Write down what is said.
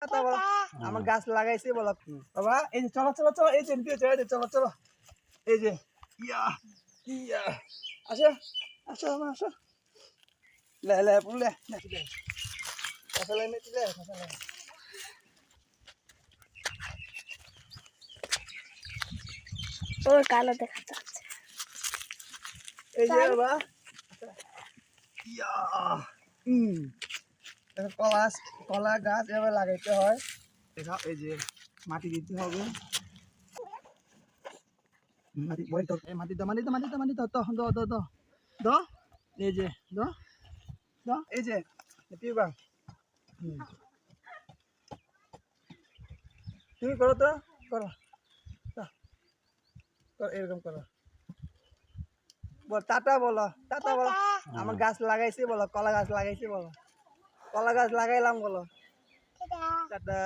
Tata বলো আমার গাছ লাগাইছি বলো বাবা এই যে চলো চলো চলো এই যে এমপি হচ্ছে চলো চলো এই যে ইয়া ইয়া আসো আসো আমার আসো লে লে পুলে নাকি দে ফসলে মেটি দে ফসলে ওর কালো দেখা যাচ্ছে। এই যে বাবা ইয়া দেখো কলা গাছ এভাবে লাগাইতে হয় দেখো এই যে মাটি দিতে হবে মাটি বই তো মাটি দাও মাটি দাও মাটি দাও মাটি দাও তো দাও দাও দাও দাও এই যে দাও দাও এই যে পিবা তুমি করো তো করো এরকম করো বল টাটা বলো আমার গাছ লাগাইছি বলো কলা গাছ লাগাইছি বলো কলা গাছ লাগাইলাম বলো টাটা